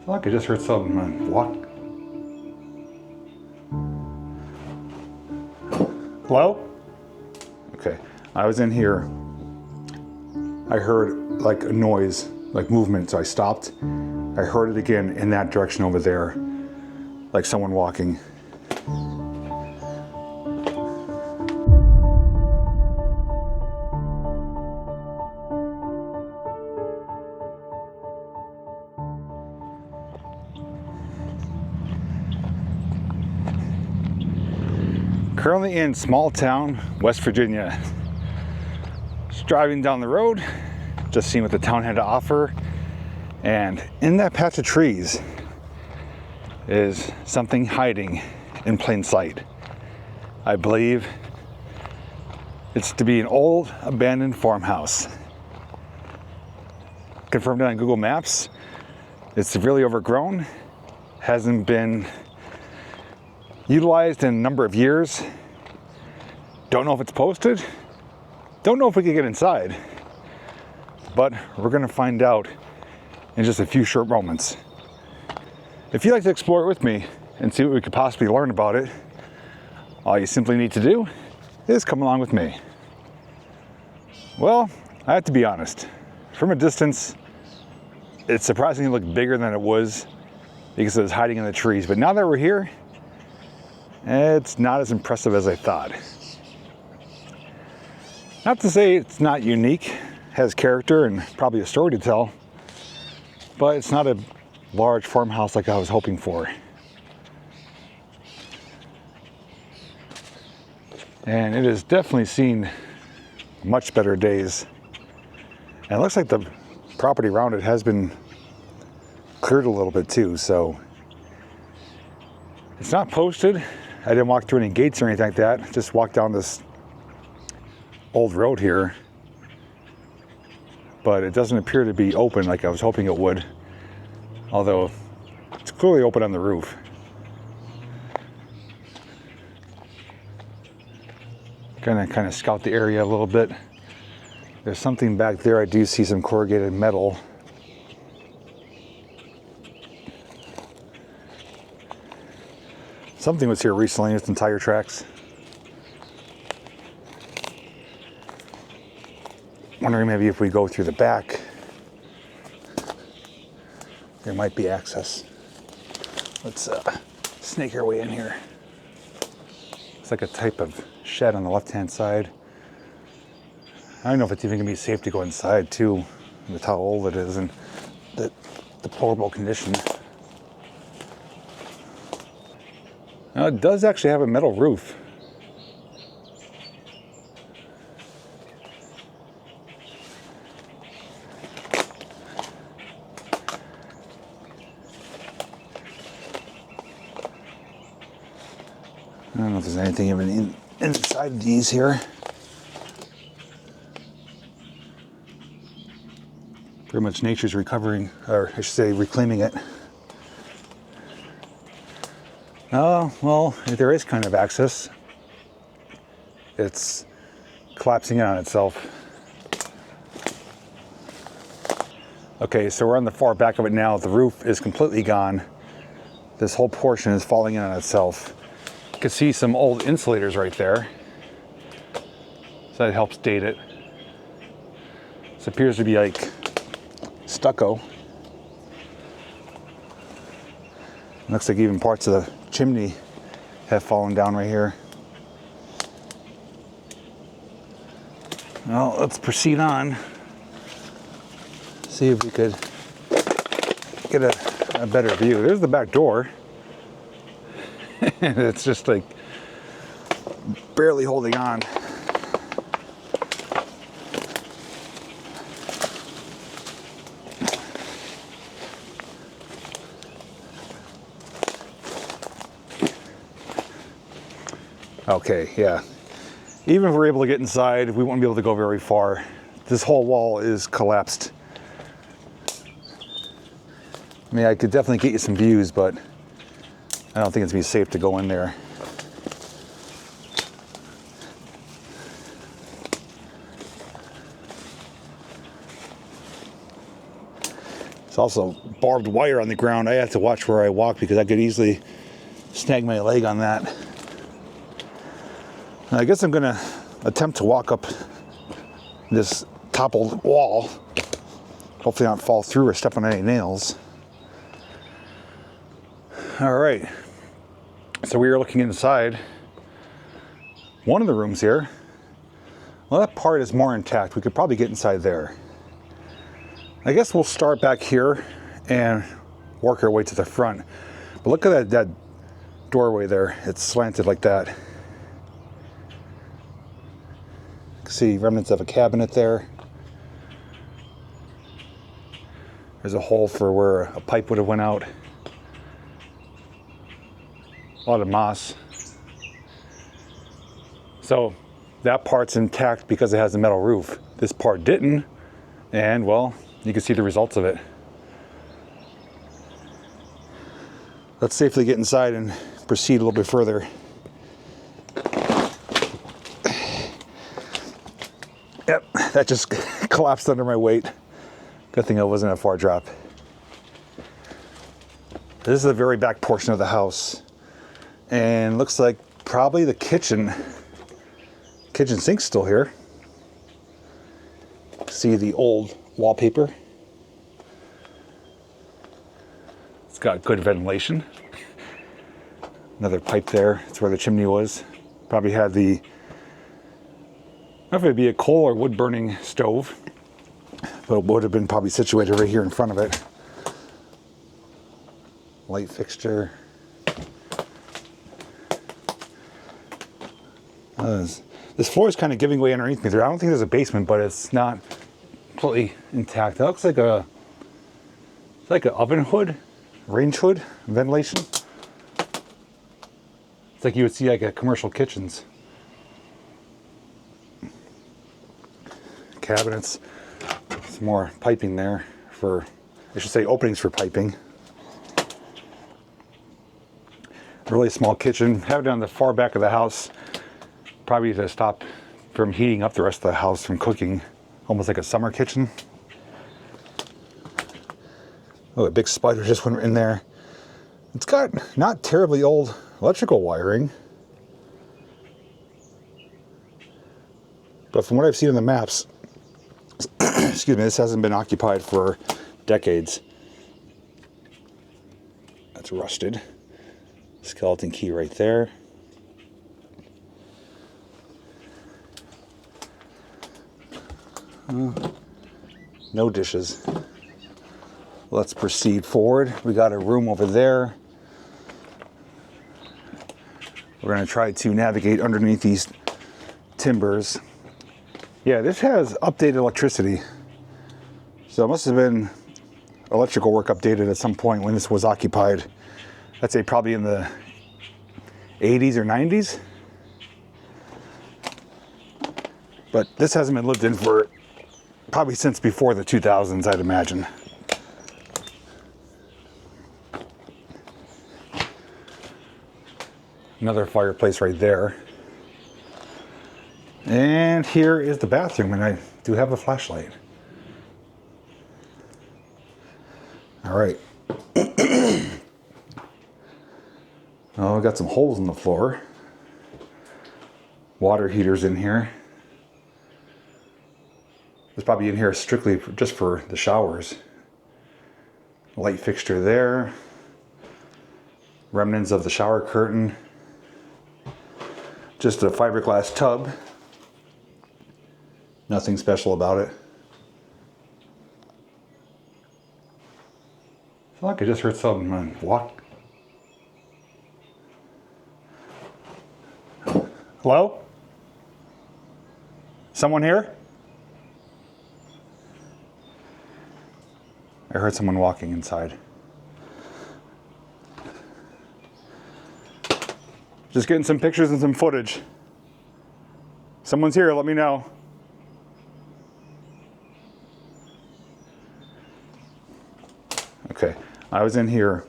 Look, I just heard someone walk. Hello? Okay, I was in here. I heard like a noise, like movement, so I stopped. I heard it again in that direction over there, like someone walking. Currently in small town, West Virginia. Just driving down the road, just seeing what the town had to offer. And in that patch of trees is something hiding in plain sight. I believe it's to be an old abandoned farmhouse. Confirmed on Google Maps. It's severely overgrown, hasn't been utilized in a number of years. Don't know if it's posted. Don't know if we can get inside. But we're gonna find out in just a few short moments. If you'd like to explore it with me and see what we could possibly learn about it, all you simply need to do is come along with me. Well, I have to be honest. From a distance, it surprisingly looked bigger than it was because it was hiding in the trees. But now that we're here, it's not as impressive as I thought. Not to say it's not unique, has character and probably a story to tell, but it's not a large farmhouse like I was hoping for. And it has definitely seen much better days. And it looks like the property around it has been cleared a little bit too, so it's not posted. I didn't walk through any gates or anything like that. Just walked down this old road here. But it doesn't appear to be open like I was hoping it would. Although it's clearly open on the roof. Gonna kind of scout the area a little bit. There's something back there. I do see some corrugated metal. Something was here recently with some tire tracks. Wondering maybe if we go through the back, there might be access. Let's snake our way in here. It's like a type of shed on the left-hand side. I don't know if it's even gonna be safe to go inside too, with how old it is and the deplorable condition. Now it does actually have a metal roof. I don't know if there's anything even inside of these here. Pretty much nature's recovering, or I should say reclaiming it. Oh, well, there is kind of access. It's collapsing in on itself. Okay, so we're on the far back of it now. The roof is completely gone. This whole portion is falling in on itself. You can see some old insulators right there. So that helps date it. This appears to be like stucco. Looks like even parts of the chimney have fallen down right here. Well, let's proceed on. See if we could get a better view. There's the back door. It's just like barely holding on. Okay, yeah. Even if we're able to get inside, we won't be able to go very far. This whole wall is collapsed. I mean, I could definitely get you some views, but I don't think it's gonna be safe to go in there. There's also barbed wire on the ground. I have to watch where I walk because I could easily snag my leg on that. I guess I'm gonna attempt to walk up this toppled wall. Hopefully not fall through or step on any nails. All right, so we are looking inside one of the rooms here. Well, that part is more intact. We could probably get inside there. I guess we'll start back here and work our way to the front. But look at that doorway there. It's slanted like that. You can see remnants of a cabinet there. There's a hole for where a pipe would have went out. A lot of moss. So that part's intact because it has a metal roof. This part didn't, and well, you can see the results of it. Let's safely get inside and proceed a little bit further. Yep, that just collapsed under my weight. Good thing it wasn't a far drop. This is the very back portion of the house. And looks like probably the kitchen sink's still here. See the old wallpaper. It's got good ventilation. Another pipe there. It's where the chimney was. Probably had the, I don't know if it'd be a coal or wood burning stove, but it would have been probably situated right here in front of it. Light fixture. This floor is kind of giving way underneath me there. I don't think there's a basement, but it's not completely intact. That looks like it's like an oven hood, range hood, ventilation. It's like you would see like at commercial kitchens. Cabinets, some more piping there for, I should say openings for piping. Really small kitchen. Have it on the far back of the house. Probably to stop from heating up the rest of the house from cooking. Almost like a summer kitchen. Oh, a big spider just went in there. It's got not terribly old electrical wiring. But from what I've seen in the maps, excuse me, this hasn't been occupied for decades. That's rusted. Skeleton key right there. No dishes. Let's proceed forward. We got a room over there. We're going to try to navigate underneath these timbers. Yeah, this has updated electricity. So it must have been electrical work updated at some point when this was occupied. I'd say probably in the 80s or 90s. But this hasn't been lived in for probably since before the 2000s, I'd imagine. Another fireplace right there. And here is the bathroom, and I do have a flashlight. All right. Oh, we got some holes in the floor. Water heaters in here. It's probably in here strictly just for the showers. Light fixture there. Remnants of the shower curtain. Just a fiberglass tub. Nothing special about it. I feel like I just heard someone walk. Hello? Someone here? I heard someone walking inside. Just getting some pictures and some footage. Someone's here, let me know. Okay, I was in here.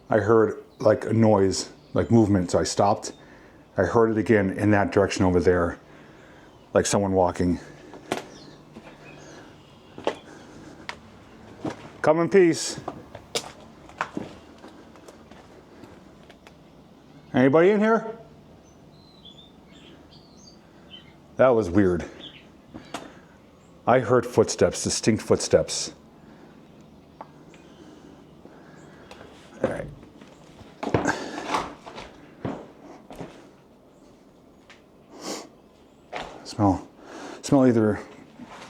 I heard like a noise, like movement, so I stopped. I heard it again in that direction over there, like someone walking. Come in peace. Anybody in here? That was weird. I heard footsteps, distinct footsteps. All right. Smell either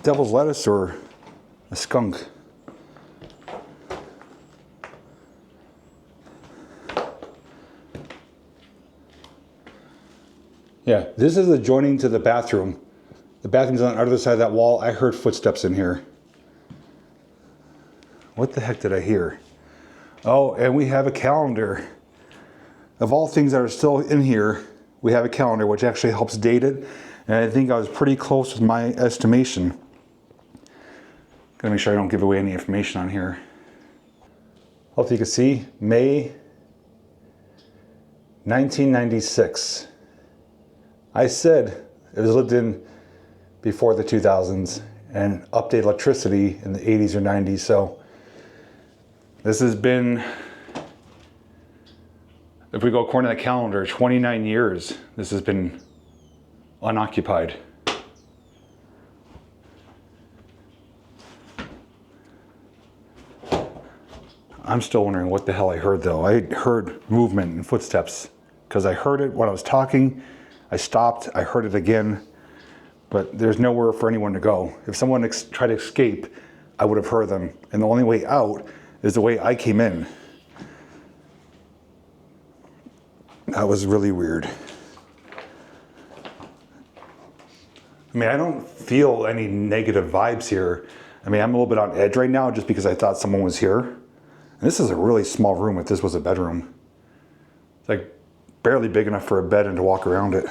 devil's lettuce or a skunk. Yeah, this is adjoining to the bathroom. The bathroom's on the other side of that wall. I heard footsteps in here. What the heck did I hear? Oh, and we have a calendar. Of all things that are still in here, we have a calendar, which actually helps date it. And I think I was pretty close with my estimation. Gotta make sure I don't give away any information on here. Hopefully you can see, May 1996. I said it was lived in before the 2000s and updated electricity in the 80s or 90s. So this has been, if we go according to the calendar, 29 years this has been unoccupied. I'm still wondering what the hell I heard though. I heard movement and footsteps because I heard it when I was talking. I stopped, I heard it again, but there's nowhere for anyone to go. If someone tried to escape, I would have heard them. And the only way out is the way I came in. That was really weird. I mean, I don't feel any negative vibes here. I mean, I'm a little bit on edge right now just because I thought someone was here. And this is a really small room if this was a bedroom. It's like barely big enough for a bed and to walk around it.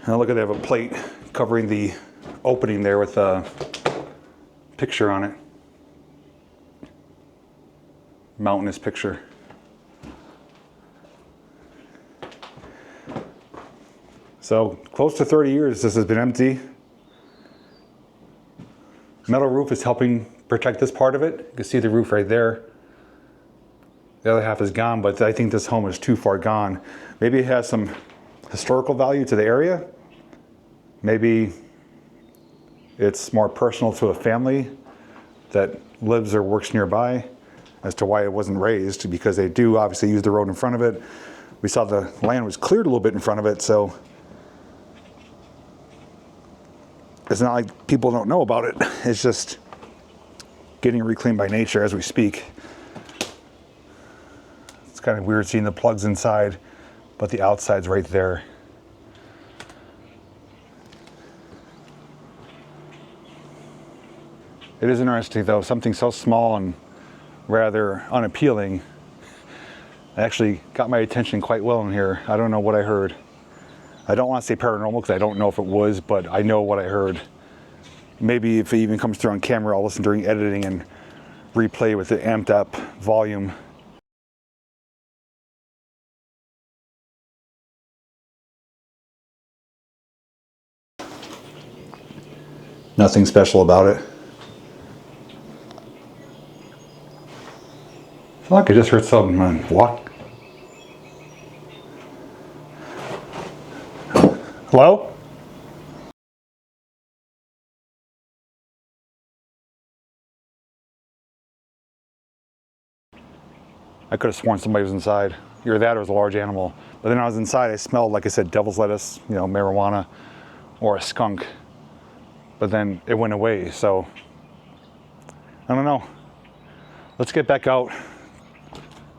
Now look at, they have a plate covering the opening there with a picture on it. Mountainous picture. So close to 30 years this has been empty. Metal roof is helping protect this part of it. You can see the roof right there. The other half is gone, but I think this home is too far gone. Maybe it has some historical value to the area. Maybe it's more personal to a family that lives or works nearby as to why it wasn't raised, because they do obviously use the road in front of it. We saw the land was cleared a little bit in front of it, so it's not like people don't know about it. It's just getting reclaimed by nature as we speak. It's kind of weird seeing the plugs inside, but the outside's right there. It is interesting though, something so small and rather unappealing actually got my attention quite well in here. I don't know what I heard. I don't want to say paranormal because I don't know if it was, but I know what I heard. Maybe if it even comes through on camera, I'll listen during editing and replay with the amped up volume. Nothing special about it. I feel like I just heard someone walk. Hello? I could have sworn somebody was inside. Either that or it was a large animal. But then I was inside, I smelled, like I said, devil's lettuce, you know, marijuana, or a skunk. But then it went away, so I don't know. Let's get back out,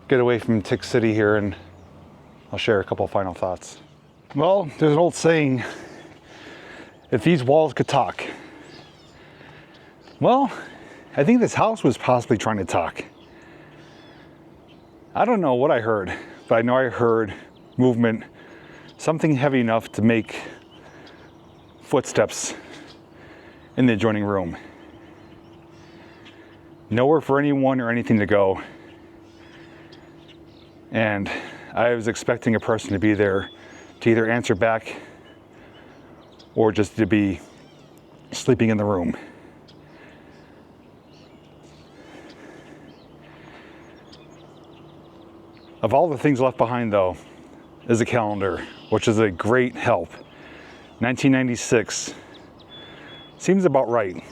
get away from Tick City here, and I'll share a couple of final thoughts. Well, there's an old saying, if these walls could talk. Well, I think this house was possibly trying to talk. I don't know what I heard, but I know I heard movement, something heavy enough to make footsteps in the adjoining room. Nowhere for anyone or anything to go. And I was expecting a person to be there to either answer back or just to be sleeping in the room. Of all the things left behind though, is a calendar, which is a great help. 1996, seems about right.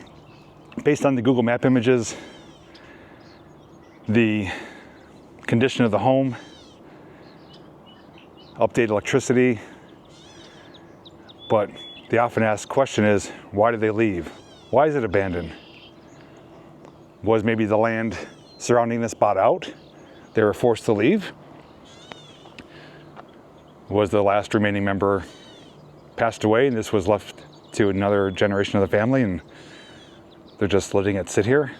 Based on the Google Map images, the condition of the home, updated electricity, but the often asked question is, why did they leave? Why is it abandoned? Was maybe the land surrounding this bought out? They were forced to leave? Was the last remaining member passed away and this was left to another generation of the family and they're just letting it sit here?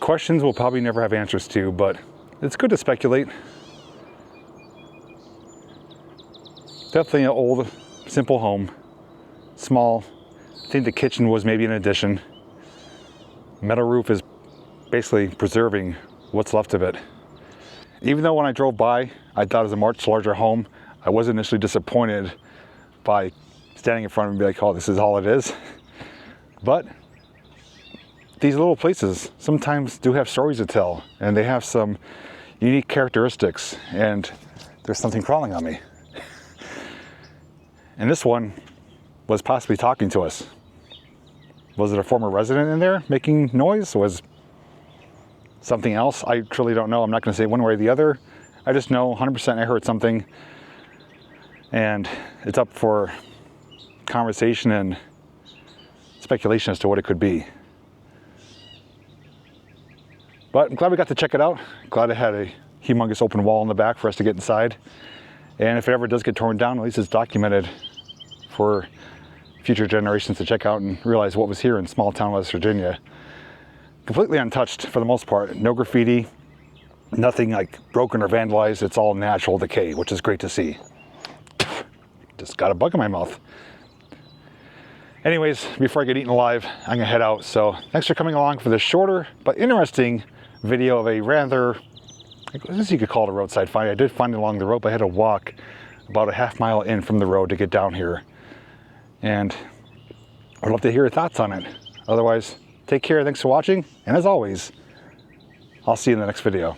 Questions we'll probably never have answers to, but it's good to speculate. Definitely an old, simple home. Small. I think the kitchen was maybe an addition. Metal roof is basically preserving what's left of it. Even though when I drove by, I thought it was a much larger home, I was initially disappointed by standing in front of it and be like, oh, this is all it is. But these little places sometimes do have stories to tell, and they have some unique characteristics, and there's something crawling on me. And this one was possibly talking to us. Was it a former resident in there making noise? Was something else? I truly don't know. I'm not going to say one way or the other. I just know 100% I heard something, and it's up for conversation and speculation as to what it could be. But I'm glad we got to check it out. Glad it had a humongous open wall in the back for us to get inside. And if it ever does get torn down, at least it's documented for future generations to check out and realize what was here in small town West Virginia. Completely untouched for the most part. No graffiti, nothing like broken or vandalized. It's all natural decay, which is great to see. Just got a bug in my mouth. Anyways, before I get eaten alive, I'm gonna head out. So thanks for coming along for this shorter but interesting video of a rather, I guess you could call it a roadside find. I did find it along the road, but I had to walk about a half mile in from the road to get down here. And I'd love to hear your thoughts on it. Otherwise, take care, thanks for watching, and as always, I'll see you in the next video.